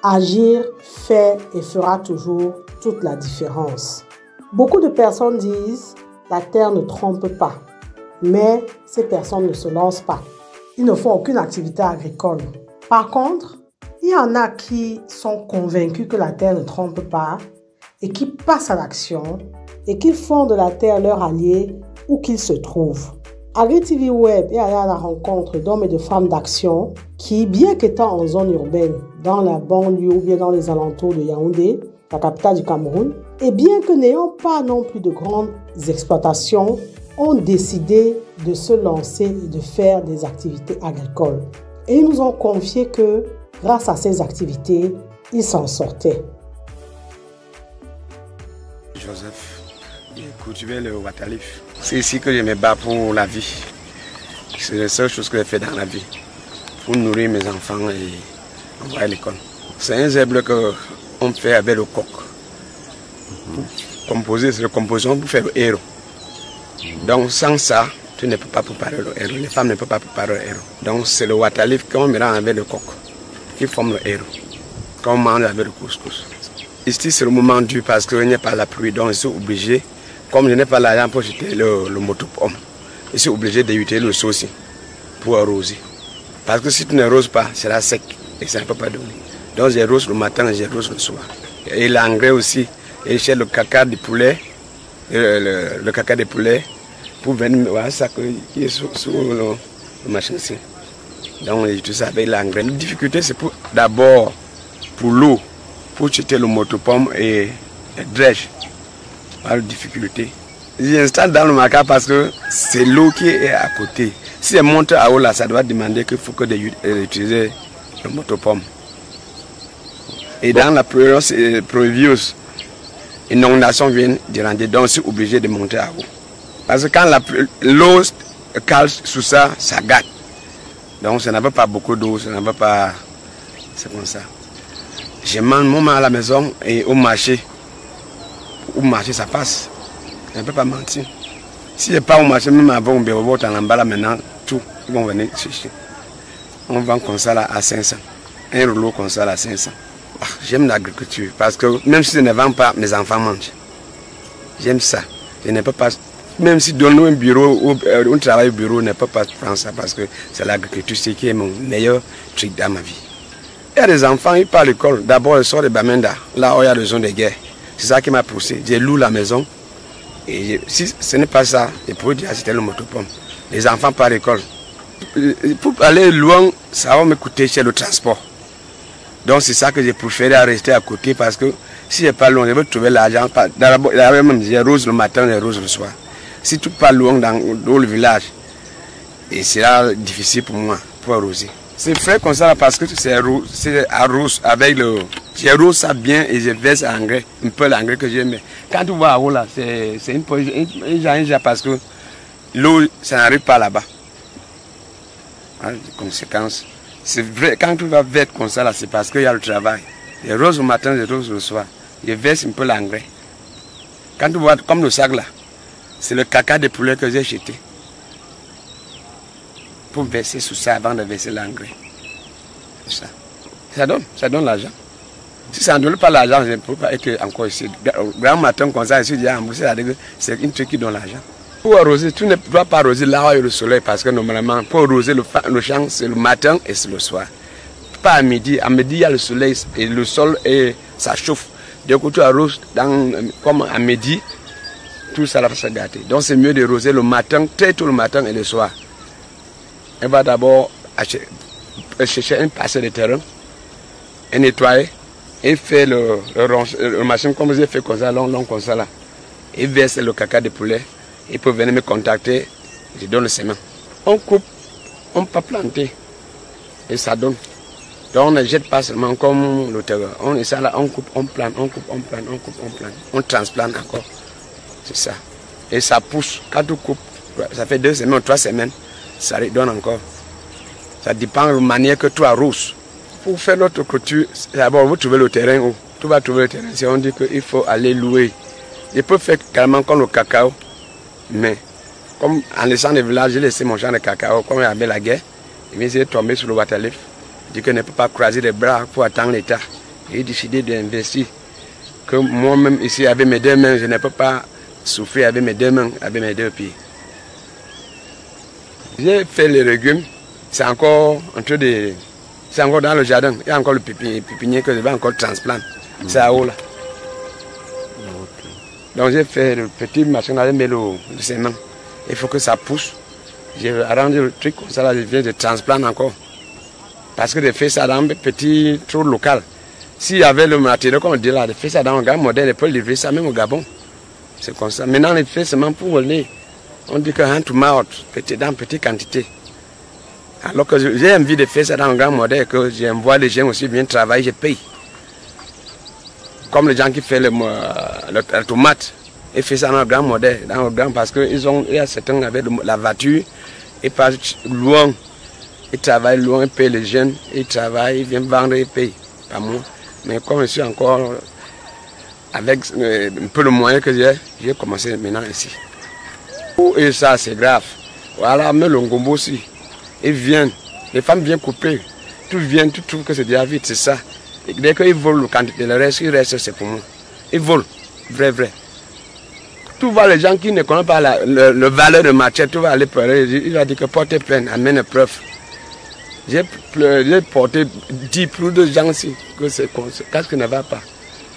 Agir fait et fera toujours toute la différence. Beaucoup de personnes disent « la terre ne trompe pas », mais ces personnes ne se lancent pas. Ils ne font aucune activité agricole. Par contre, il y en a qui sont convaincus que la terre ne trompe pas et qui passent à l'action et qui font de la terre leur allié où qu'ils se trouvent. AgriTV Web est allé à la rencontre d'hommes et de femmes d'action qui, bien qu'étant en zone urbaine, dans la banlieue ou bien dans les alentours de Yaoundé, la capitale du Cameroun, et bien que n'ayant pas non plus de grandes exploitations, ont décidé de se lancer et de faire des activités agricoles. Et ils nous ont confié que, grâce à ces activités, ils s'en sortaient. Joseph, j'ai cultivé le waterleaf. C'est ici que je me bats pour la vie. C'est la seule chose que j'ai fait dans la vie. Pour nourrir mes enfants et envoyer à l'école. C'est un zèbre qu'on fait avec le coq. Composer, c'est la composition pour faire le héros. Donc sans ça, tu ne peux pas préparer le héros. Les femmes ne peuvent pas préparer le héros. Donc c'est le waterleaf qu'on mélange avec le coq qui forme le héros. Qu'on mange avec le couscous. Ici c'est le moment dur parce qu'il n'y a pas la pluie. Donc je suis obligé, comme je n'ai pas l'argent pour jeter le motopomme, je suis obligé d'éviter le seau aussi pour arroser. Parce que si tu n'arroses pas, c'est la sec et ça ne peut pas donner. Donc j'arrose le matin et j'arrose le soir. Et l'engrais aussi, et j'ai le caca de poulet, le caca de poulet, pour venir voir ça qui est sur le machin ici. Donc tout ça avec l'engrais. La difficulté c'est d'abord pour l'eau, pour jeter le motopomme et le dredge. Pas de difficulté. J'installe dans le maca parce que c'est l'eau qui est à côté. Si elle monte à haut là, ça doit demander qu'il faut que d'utiliser le motopomme. Et dans la période pluvieuse, inondation vient déranger, donc je suis obligé de monter à haut. Parce que quand l'eau cale sous ça, ça gâte. Donc ça n'a pas beaucoup d'eau, ça n'a pas. C'est comme ça. Je mange mon main à la maison et au marché. Au marché, ça passe. Je ne peux pas mentir. Si je n'ai pas au marché, même avant on bureau, là maintenant, tout, ils vont venir chercher. On vend comme ça là à 500. Un rouleau comme ça là à 500. J'aime l'agriculture parce que même si je ne vends pas, mes enfants mangent. J'aime ça. Je ne peux pas, même si dans un bureau ou un travail au bureau, je ne peux pas prendre ça parce que c'est l'agriculture, c'est qui est mon meilleur truc dans ma vie. Il y a des enfants, ils partent à l'école. D'abord, ils sortent de Bamenda, là où il y a des zones de guerre. C'est ça qui m'a poussé. J'ai loué la maison. Et si ce n'est pas ça, je pourrais dire c'était le motopomme. Les enfants partent à l'école. Pour aller loin, ça va me coûter cher le transport. Donc c'est ça que j'ai préféré rester à côté parce que si je n'ai pas loin, je veux trouver l'argent. Même j'ai rose le matin et rose le soir. Si tu pars loin dans le village, et c'est là difficile pour moi pour arroser. C'est fait comme ça parce que c'est arrose avec le. J'arrose ça bien et je verse l'engrais, un peu l'engrais que j'aime. Quand tu vois à haut là, c'est une position parce que l'eau, ça n'arrive pas là-bas. Les conséquences. C'est vrai, quand tu vas vert comme ça là, c'est parce qu'il y a le travail. Je rose le matin, je rose le soir. Je verse un peu l'engrais. Quand tu vois comme le sac là, c'est le caca de poulet que j'ai jeté. Pour verser sous ça avant de verser l'engrais. C'est ça. Ça donne l'argent. Si ça ne donne pas l'argent, je ne peux pas être encore ici. Grand matin comme ça, je suis déjà emboussé, c'est une truc qui donne l'argent. Pour arroser, tu ne dois pas arroser là où il y a le soleil parce que normalement, pour arroser le champ, c'est le matin et c'est le soir. Pas à midi. À midi, il y a le soleil et le sol et ça chauffe. Du coup, tu arroses comme à midi, tout ça va se gâter. Donc c'est mieux de arroser le matin, très tôt le matin et le soir. On va d'abord chercher un passé de terrain, et nettoyer, et faire le machine comme j'ai fait comme ça, long comme ça là. Et verser le caca de poulet. Il peut venir me contacter, je donne le semin. On coupe, on peut planter, et ça donne. Donc on ne jette pas seulement comme le terrain. On est ça là, on coupe, on plante, on coupe, on plante, on coupe, on plante. On transplante encore. C'est ça. Et ça pousse. Quand tu coupes, ça fait 2 semaines, 3 semaines, ça donne encore. Ça dépend de la manière que tu arroses. Pour faire notre culture, d'abord vous trouvez le terrain où. Tu vas trouver le terrain. Si on dit qu'il faut aller louer. Je peux faire carrément comme le cacao. Mais, comme en laissant les villages, j'ai laissé mon champ de cacao, comme il y avait la guerre, et bien j'ai tombé sur le waterleaf. Je dis que je ne peux pas croiser les bras pour attendre l'État. J'ai décidé d'investir. Que moi-même ici, avec mes deux mains, je ne peux pas souffrir avec mes deux mains, avec mes deux pieds. J'ai fait les légumes, c'est encore c'est encore dans le jardin. Il y a encore le pépinier que je vais encore transplanter. C'est à haut là. Donc j'ai fait le petit machin avec le sément. Il faut que ça pousse. J'ai arrangé le truc comme ça, là, je viens de transplanter encore. Parce que j'ai fait ça dans un petit trou local. S'il y avait le matériel, comme on dit là, j'ai fait ça dans un grand modèle, il peut livrer ça même au Gabon. C'est comme ça. Maintenant, il fait seulement pour voler. On dit que hand to mouth, dans petite quantité. Alors que j'ai envie de faire ça dans un grand modèle, que j'envoie les gens aussi viennent travailler, je paye. Comme les gens qui font la tomate, ils font ça dans un grand modèle, parce qu'il y a certains avec la voiture, ils passent loin, ils travaillent loin, ils payent les jeunes, ils travaillent, ils viennent vendre, ils payent. Pas moi. Mais comme je suis encore avec un peu de moyens que j'ai commencé maintenant ici. Et ça, c'est grave. Voilà, mais le ngombo aussi. Ils viennent, les femmes viennent couper. Tout vient, tu trouves que c'est déjà vite, c'est ça. Et dès qu'ils volent le quantité, le reste, il reste, c'est pour moi. Ils volent, vrai. Tu vois les gens qui ne connaissent pas le valeur de matière, tu vas aller pleurer, il va dire que portez plainte, amène preuve. J'ai porté 10 plus de gens ici, que c'est qu'est-ce qui ne va pas.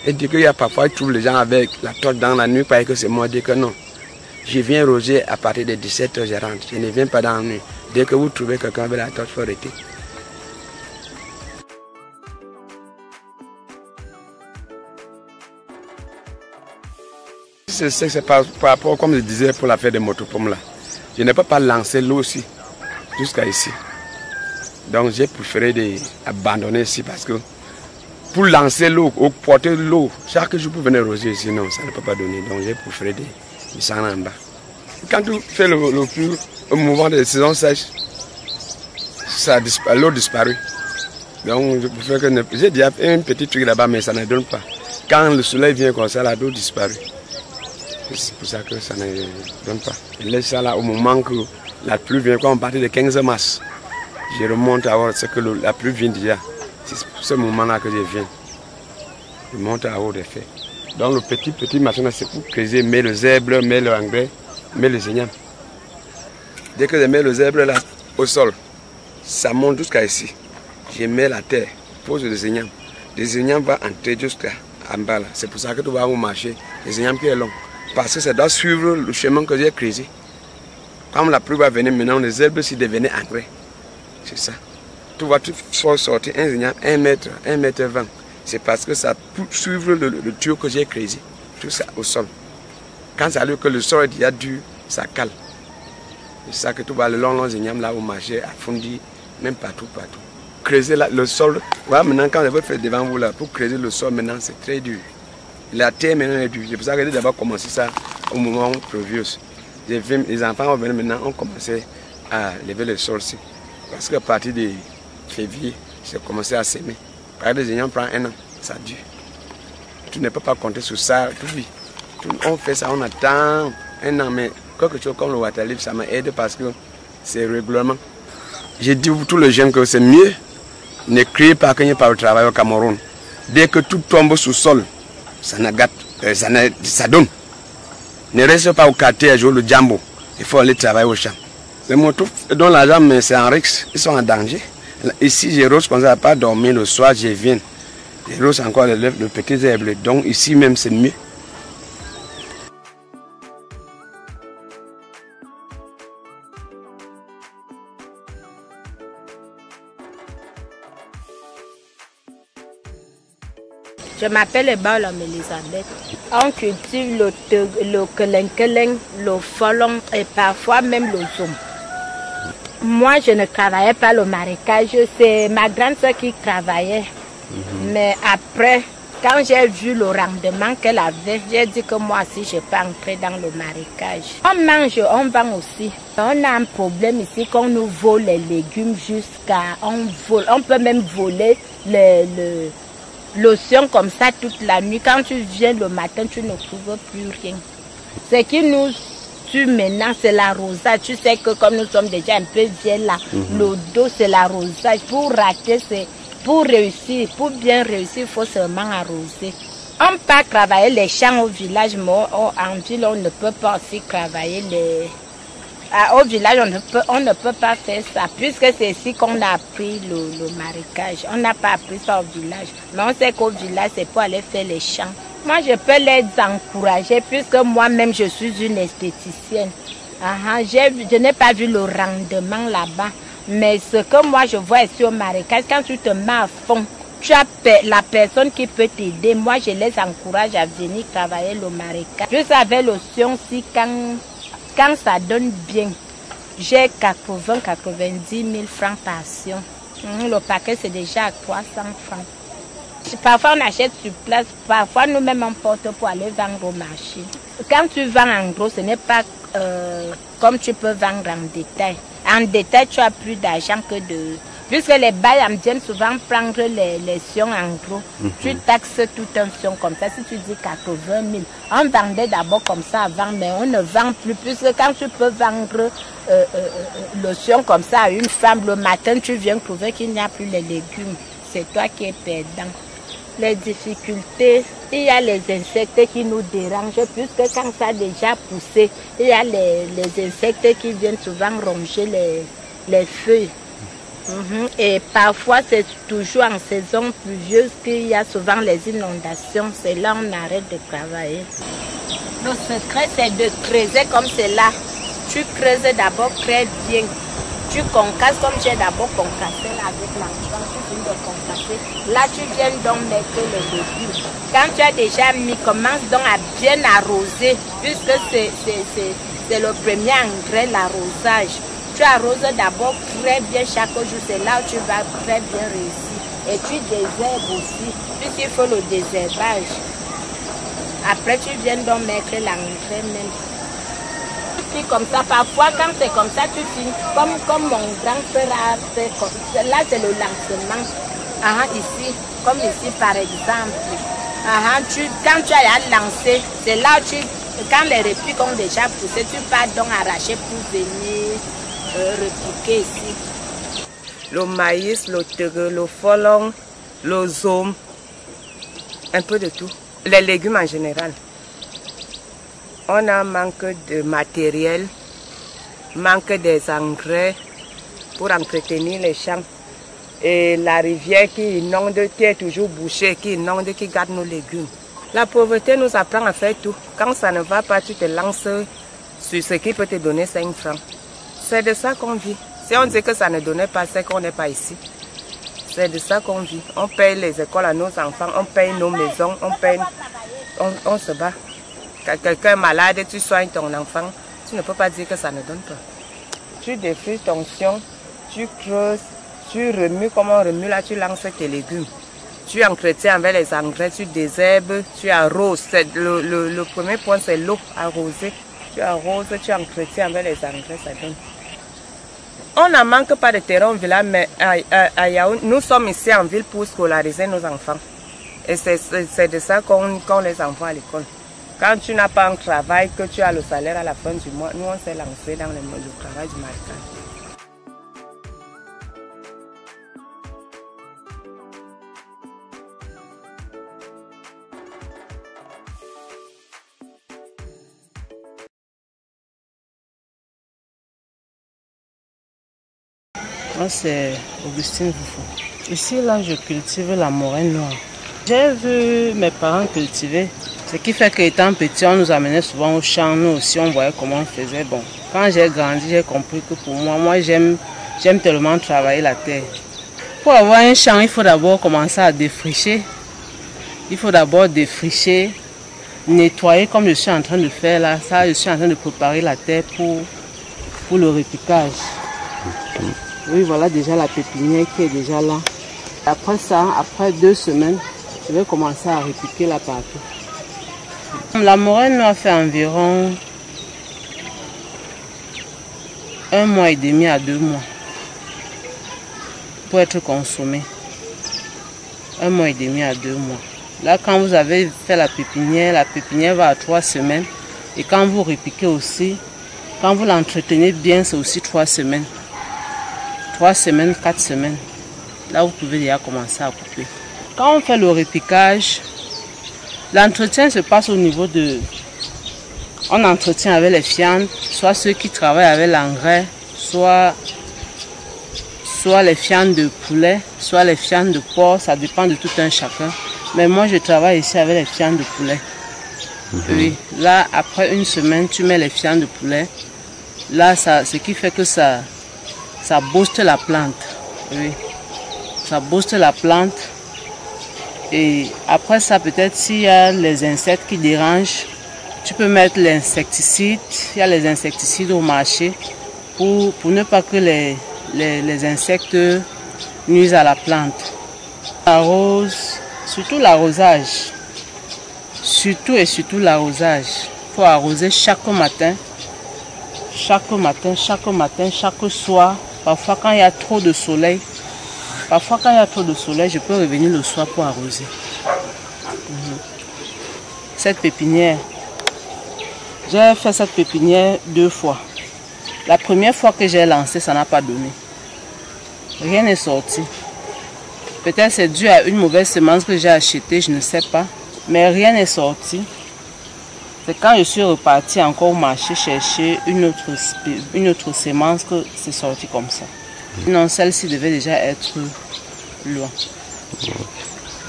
Et dit qu'il y a parfois, ils trouvent les gens avec la torche dans la nuit, parce que c'est moi, dit que non. Je viens roger à partir de 17h, je rentre. Je ne viens pas dans la nuit. Dès que vous trouvez quelqu'un avec la torche, il faut arrêter. C'est par rapport, comme je disais, pour l'affaire des motopommes là. Je ne peux pas lancer l'eau aussi, jusqu'à ici. Donc j'ai préféré abandonner ici parce que pour lancer l'eau, ou porter l'eau, chaque jour pour venir roger ici, non, ça ne peut pas donner. Donc j'ai préféré descendre en bas. Quand tu fais le mouvement de saison sèche, l'eau disparaît. Donc je préfère que j'ai déjà fait un petit truc là-bas, mais ça ne donne pas. Quand le soleil vient comme ça, l'eau disparaît. C'est pour ça que ça ne donne pas. Je laisse ça là au moment que la pluie vient, quand on part de 15 mars. Je remonte à voir ce que la pluie vient déjà. C'est pour ce moment-là que je viens. Je monte à haut des faits. Donc le petit machin, c'est pour creuser, mettre le zèbre, mettre l'engrais, mettre les ignames. Dès que je mets le zèbre là au sol, ça monte jusqu'à ici. Je mets la terre, pose les ignames. Les ignames vont entrer jusqu'à en bas là. C'est pour ça que tu vas marcher. Les ignames qui est long. Parce que ça doit suivre le chemin que j'ai creusé. Comme la pluie va venir maintenant, les zèbres s'y devenaient engrais. C'est ça. Tu vois, tu vas sortir un igname, 1 mètre, 1 mètre 20. C'est parce que ça peut suivre le tuyau que j'ai creusé. Tout ça au sol. Quand ça arrive que le sol est déjà dur, ça cale. C'est ça que tu vois le long des ignames là au marché, affondi, même partout. Creuser là, le sol. Voilà, maintenant quand je veux faire devant vous là, pour creuser le sol maintenant, c'est très dur. La terre maintenant est dure. C'est pour ça que j'ai d'abord commencé ça au moment prévieux. Les enfants vont venir maintenant, ont commencé à lever le sol aussi. Parce qu'à partir de février, j'ai commencé à s'aimer. Par exemple, les ignames prennent 1 an, ça dure. Tu ne peux pas compter sur ça toute vie. On fait ça, on attend 1 an, mais quelque chose comme le Waterleaf, ça m'aide parce que c'est régulièrement. J'ai dit à tous les jeunes que c'est mieux, ne criez pas qu'il n'y a pas de travail au Cameroun. Dès que tout tombe sous le sol, ça donne. Ne reste pas au quartier à jouer le jambo. Il faut aller travailler au champ. Les motos dont l'argent, c'est en risque, ils sont en danger. Ici, je rose comme ça, pas dormir le soir, je viens. Je rose encore le petit herbe. Donc ici même, c'est mieux. Je m'appelle Baolam Elisabeth. On cultive le keleng, le folon et parfois même le zoom. Moi, je ne travaillais pas le marécage, c'est ma grande soeur qui travaillait. Mais après, quand j'ai vu le rendement qu'elle avait, j'ai dit que moi aussi, je peux entrer dans le marécage. On mange, on vend aussi. On a un problème ici qu'on nous vole les légumes jusqu'à... On peut même voler l'océan comme ça toute la nuit. Quand tu viens le matin, tu ne trouves plus rien. Ce qui nous tue maintenant, c'est l'arrosage. Tu sais que comme nous sommes déjà un peu vieux là, le dos c'est l'arrosage. Pour rater, Pour réussir, pour bien réussir, il faut seulement arroser. On peut travailler les champs au village, mais en ville, on ne peut pas aussi travailler les... Au village, on ne peut pas faire ça, puisque c'est ici qu'on a appris le marécage. On n'a pas appris ça au village. Mais on sait qu'au village, c'est pour aller faire les champs. Moi, je peux les encourager, puisque moi-même, je suis une esthéticienne. Je n'ai pas vu le rendement là-bas. Mais ce que moi, je vois ici au marécage, quand tu te mets à fond, tu as la personne qui peut t'aider. Moi, je les encourage à venir travailler le marécage. Juste avec le si quand ça donne bien, j'ai 80-90 000 francs par sion. Le paquet, c'est déjà à 300 francs. Parfois, on achète sur place. Parfois, nous-mêmes, on porte pour aller vendre au marché. Quand tu vends en gros, ce n'est pas comme tu peux vendre en détail. En détail, tu as plus d'argent que de... Puisque les bails viennent souvent prendre les sions en gros. Tu taxes tout un sion comme ça. Si tu dis 80 000, on vendait d'abord comme ça avant, mais on ne vend plus. Puisque quand tu peux vendre le sion comme ça à une femme, le matin, tu viens trouver qu'il n'y a plus les légumes. C'est toi qui es perdant. Les difficultés, il y a les insectes qui nous dérangent, puisque quand ça a déjà poussé, il y a les insectes qui viennent souvent ronger les feuilles. Et parfois, c'est toujours en saison pluvieuse qu'il y a souvent les inondations. C'est là qu'on arrête de travailler. Le secret, c'est de creuser comme cela. Tu creuses d'abord très bien. Tu concasses comme j'ai d'abord concassé là avec l'enfant. Tu finis de concasser. Là, tu viens donc mettre les légumes. Quand tu as déjà mis, commence donc à bien arroser, puisque c'est le premier engrais, l'arrosage. Tu arroses d'abord très bien chaque jour, c'est là où tu vas très bien réussir. Et tu désherbes aussi, puisqu'il faut le désherbage. Après, tu viens donc mettre l'engrais même. Puis comme ça, parfois quand c'est comme ça, tu finis, comme mon grand frère a fait, là c'est le lancement. Ici, comme ici par exemple. Quand tu as lancé, c'est là où quand les répliques ont déjà poussé, tu pars donc arracher pour venir repiquer ici. Le maïs, le terre, le folon, le zome, un peu de tout. Les légumes en général. On a manque de matériel, manque des engrais pour entretenir les champs. Et la rivière qui inonde, qui est toujours bouchée, qui inonde, qui garde nos légumes. La pauvreté nous apprend à faire tout. Quand ça ne va pas, tu te lances sur ce qui peut te donner 5 francs. C'est de ça qu'on vit. Si on dit que ça ne donnait pas, c'est qu'on n'est pas ici. C'est de ça qu'on vit. On paye les écoles à nos enfants, on paye nos maisons, on se bat. Quand quelqu'un est malade et tu soignes ton enfant, tu ne peux pas dire que ça ne donne pas. Tu défriches ton sion, tu creuses, tu remues comme on remue, là tu lances tes légumes. Tu entretiens avec les engrais, tu désherbes, tu arroses. Le premier point c'est l'eau, arroser. Tu arroses, tu entretiens avec les engrais, ça donne. On n'en manque pas de terrain au village, mais à Yaoundé, nous sommes ici en ville pour scolariser nos enfants. Et c'est de ça qu'on les envoie à l'école. Quand tu n'as pas un travail, que tu as le salaire à la fin du mois, nous on s'est lancé dans le travail du marécage. Moi, c'est Augustine Voufou. Ici, là, je cultive la moraine noire. J'ai vu mes parents cultiver. Ce qui fait qu'étant petit, on nous amenait souvent au champ. Nous aussi, on voyait comment on faisait. Bon, quand j'ai grandi, j'ai compris que pour moi, j'aime tellement travailler la terre. Pour avoir un champ, il faut d'abord commencer à défricher. Il faut d'abord défricher, nettoyer comme je suis en train de faire là. Ça, je suis en train de préparer la terre pour le repiquage. Oui, voilà déjà la pépinière qui est déjà là. Après ça, après 2 semaines, je vais commencer à repiquer là partout. La moraine noire fait environ 1 mois et demi à 2 mois pour être consommée. 1 mois et demi à 2 mois. Là, quand vous avez fait la pépinière va à 3 semaines. Et quand vous repiquez aussi, quand vous l'entretenez bien, c'est aussi 3 semaines. 3 semaines, 4 semaines. là vous pouvez déjà commencer à couper. Quand on fait le repiquage, l'entretien se passe au niveau de... On entretient avec les fientes, soit ceux qui travaillent avec l'engrais, soit les fientes de poulet, soit les fientes de porc, ça dépend de tout un chacun. Mais moi je travaille ici avec les fientes de poulet. Oui, là après une semaine tu mets les fientes de poulet. Là ce qui fait que ça booste la plante. Oui, ça booste la plante. Et après ça, peut-être s'il y a les insectes qui dérangent, tu peux mettre l'insecticide. Il y a les insecticides au marché pour ne pas que les insectes nuisent à la plante. Arrose, surtout l'arrosage. Surtout l'arrosage. Il faut arroser chaque matin, chaque soir. Parfois quand il y a trop de soleil, je peux revenir le soir pour arroser. Cette pépinière, j'ai fait cette pépinière 2 fois. La première fois que j'ai lancé, ça n'a pas donné. Rien n'est sorti. Peut-être c'est dû à une mauvaise semence que j'ai achetée, je ne sais pas. Mais rien n'est sorti. C'est quand je suis reparti encore au marché chercher une autre semence que c'est sorti comme ça. Non, celle-ci devait déjà être loin.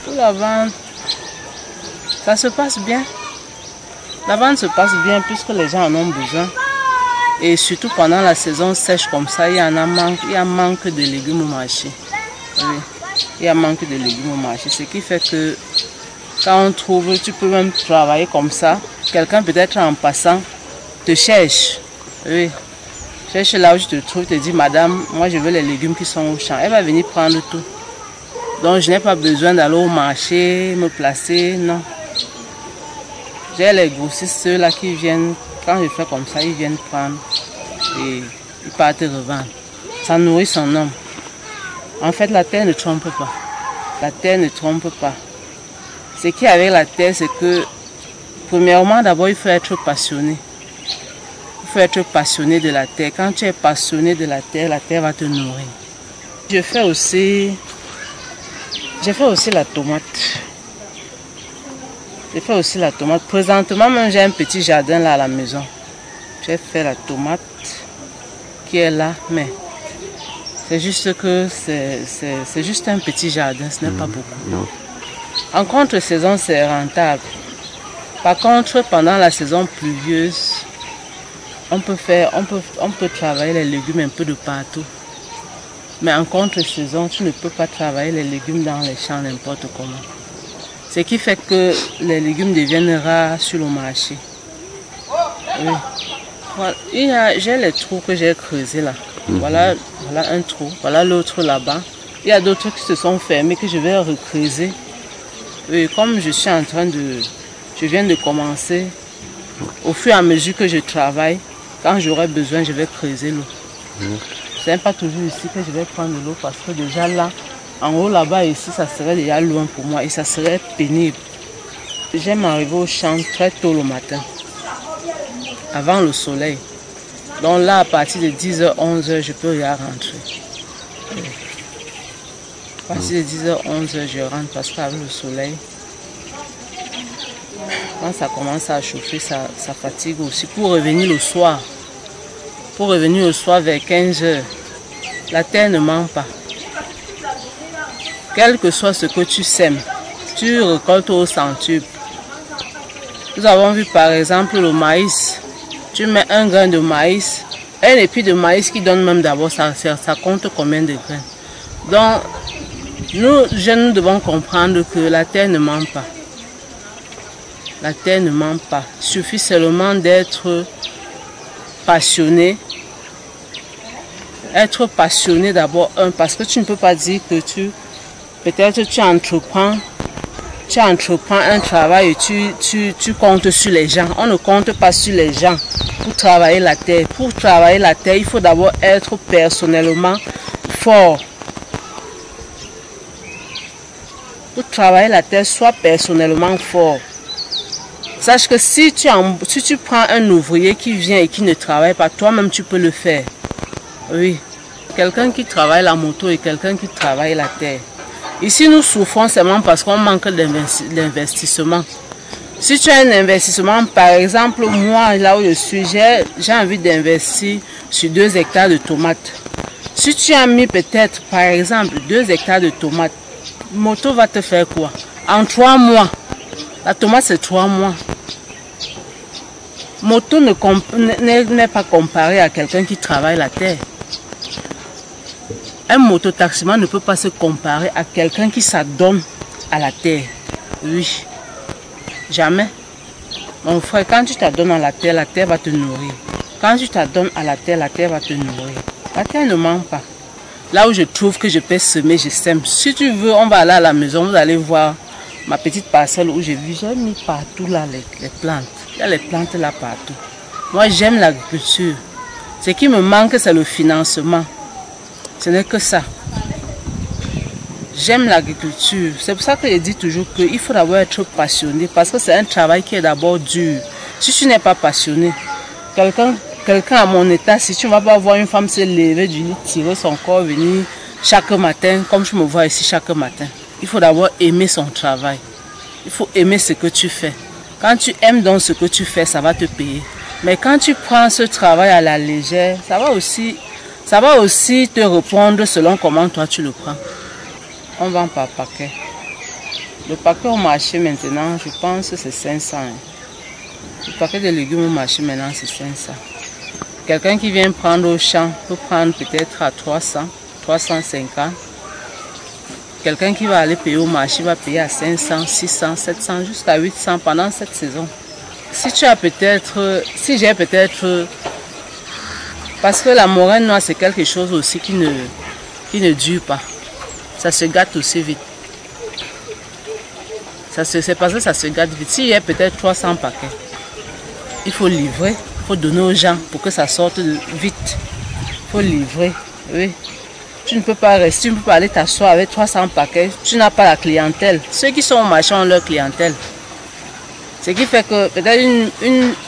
Pour la vente, ça se passe bien. La vente se passe bien puisque les gens en ont besoin. Et surtout pendant la saison sèche comme ça, il y a manque de légumes au marché. Oui, il y a manque de légumes au marché. Ce qui fait que quand on trouve, tu peux même travailler comme ça. Quelqu'un peut-être en passant te cherche. Oui. Cherche là où je te trouve, te dis madame, moi je veux les légumes qui sont au champ. Elle va venir prendre tout. Donc je n'ai pas besoin d'aller au marché, me placer, non. J'ai les grossistes, ceux-là qui viennent, quand je fais comme ça, ils viennent prendre et ils partent revendre. Ça nourrit son homme. En fait, la terre ne trompe pas. La terre ne trompe pas. Ce qui est avec la terre, c'est que, premièrement, d'abord, il faut être passionné. Il faut être passionné de la terre. Quand tu es passionné de la terre va te nourrir. J'ai fait aussi la tomate. J'ai fait aussi la tomate. Présentement, même j'ai un petit jardin là à la maison. J'ai fait la tomate qui est là, mais c'est juste que c'est juste un petit jardin, ce n'est pas beaucoup. Non. En contre-saison, c'est rentable. Par contre, pendant la saison pluvieuse, on peut travailler les légumes un peu de partout. Mais en contre-saison, tu ne peux pas travailler les légumes dans les champs n'importe comment. Ce qui fait que les légumes deviennent rares sur le marché. Oui. Voilà. J'ai les trous que j'ai creusés là. Voilà un trou, voilà l'autre là-bas. Il y a d'autres qui se sont fermés que je vais recreuser. Oui, comme je viens de commencer, au fur et à mesure que je travaille, quand j'aurai besoin, je vais creuser l'eau. Ce n'est pas toujours ici que je vais prendre l'eau parce que déjà là, en haut là-bas, ici, ça serait déjà loin pour moi et ça serait pénible. J'aime arriver au champ très tôt le matin, avant le soleil. Donc là, à partir de 10h, 11h, je peux déjà rentrer. À partir de 10h, 11h, je rentre parce qu'avec le soleil, quand ça commence à chauffer, ça fatigue aussi. Pour revenir le soir, vers 15h, la terre ne ment pas. Quel que soit ce que tu sèmes, tu récoltes au centuple. Nous avons vu par exemple le maïs. Tu mets un grain de maïs, un épi de maïs qui donne même d'abord, ça compte combien de grains. Donc, nous jeunes, nous devons comprendre que la terre ne ment pas. La terre ne ment pas. Il suffit seulement d'être passionné. Être passionné d'abord, parce que tu ne peux pas dire que peut-être tu entreprends un travail et tu comptes sur les gens. On ne compte pas sur les gens pour travailler la terre. Pour travailler la terre, il faut d'abord être personnellement fort. Pour travailler la terre, sois personnellement fort. Sache que si tu prends un ouvrier qui vient et qui ne travaille pas, toi-même tu peux le faire. Oui. Quelqu'un qui travaille la moto et quelqu'un qui travaille la terre. Ici, nous souffrons seulement parce qu'on manque d'investissement. Si tu as un investissement, par exemple, moi, là où je suis, j'ai envie d'investir sur 2 hectares de tomates. Si tu as mis peut-être, par exemple, 2 hectares de tomates, moto va te faire quoi? En 3 mois. La tomate, c'est 3 mois. Moto n'est pas comparé à quelqu'un qui travaille la terre. Un mototaximan ne peut pas se comparer à quelqu'un qui s'adonne à la terre. Oui. Jamais. Mon frère, quand tu t'adonnes à la terre va te nourrir. Quand tu t'adonnes à la terre va te nourrir. La terre ne ment pas. Là où je trouve que je peux semer, je sème. Si tu veux, on va aller à la maison, vous allez voir ma petite parcelle où j'ai vu. J'ai mis partout là les plantes. Il y a les plantes là partout. Moi, j'aime l'agriculture. Ce qui me manque, c'est le financement. Ce n'est que ça. J'aime l'agriculture. C'est pour ça que je dis toujours qu'il faut d'abord être passionné. Parce que c'est un travail qui est d'abord dur. Si tu n'es pas passionné, quelqu'un à mon état, si tu ne vas pas voir une femme se lever du lit, tirer son corps, venir chaque matin, comme je me vois ici chaque matin. Il faut d'abord aimer son travail. Il faut aimer ce que tu fais. Quand tu aimes donc ce que tu fais, ça va te payer. Mais quand tu prends ce travail à la légère, ça va aussi te répondre selon comment toi tu le prends. On vend par paquet. Le paquet au marché maintenant, je pense que c'est 500. Le paquet de légumes au marché maintenant, c'est 500. Quelqu'un qui vient prendre au champ peut prendre peut-être à 300, 350. Quelqu'un qui va aller payer au marché va payer à 500, 600, 700, jusqu'à 800 pendant cette saison. Si j'ai peut-être... Parce que la moraine noire, c'est quelque chose aussi qui ne dure pas. Ça se gâte aussi vite. C'est parce que ça se gâte vite. S'il y a peut-être 300 paquets, il faut livrer, il faut donner aux gens pour que ça sorte vite. Il faut livrer, oui. Tu ne peux pas rester, tu ne peux pas aller t'asseoir avec 300 paquets. Tu n'as pas la clientèle. Ceux qui sont au marché ont leur clientèle. Ce qui fait que peut-être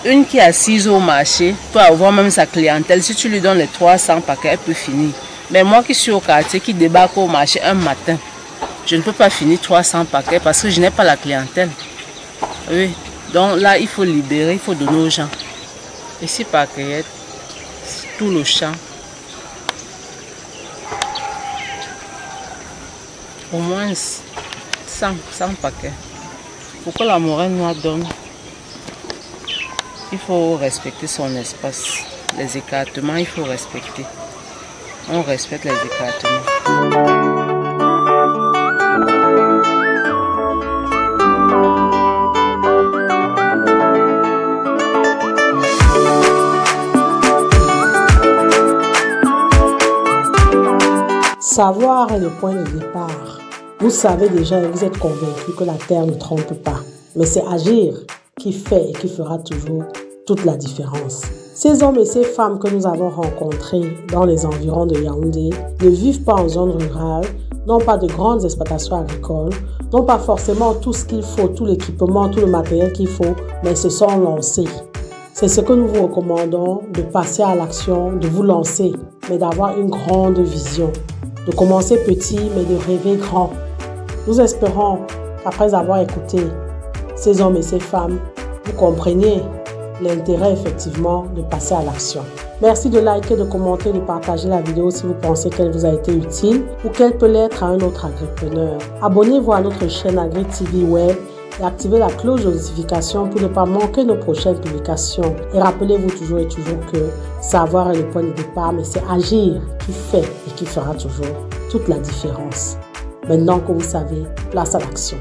une qui est assise au marché peut avoir même sa clientèle. Si tu lui donnes les 300 paquets, elle peut finir. Mais moi qui suis au quartier, qui débarque au marché un matin, je ne peux pas finir 300 paquets parce que je n'ai pas la clientèle. Oui. Donc là, il faut libérer, il faut donner aux gens. Ici, par cueillette, tout le champ. Au moins 100 paquets. Pour que la moraine noire donne, il faut respecter son espace. Les écartements, il faut respecter. On respecte les écartements. Savoir est le point de départ. Vous savez déjà et vous êtes convaincu que la terre ne trompe pas. Mais c'est agir qui fait et qui fera toujours toute la différence. Ces hommes et ces femmes que nous avons rencontrés dans les environs de Yaoundé ne vivent pas en zone rurale, n'ont pas de grandes exploitations agricoles, n'ont pas forcément tout ce qu'il faut, tout l'équipement, tout le matériel qu'il faut, mais se sont lancés. C'est ce que nous vous recommandons, de passer à l'action, de vous lancer, mais d'avoir une grande vision. De commencer petit, mais de rêver grand. Nous espérons qu'après avoir écouté ces hommes et ces femmes, vous compreniez l'intérêt effectivement de passer à l'action. Merci de liker, de commenter, de partager la vidéo si vous pensez qu'elle vous a été utile ou qu'elle peut l'être à un autre agripreneur. Abonnez-vous à notre chaîne Agri TV Web et activez la cloche de notification pour ne pas manquer nos prochaines publications. Et rappelez-vous toujours et toujours que savoir est le point de départ, mais c'est agir qui fait et qui fera toujours toute la différence. Maintenant que vous savez, place à l'action.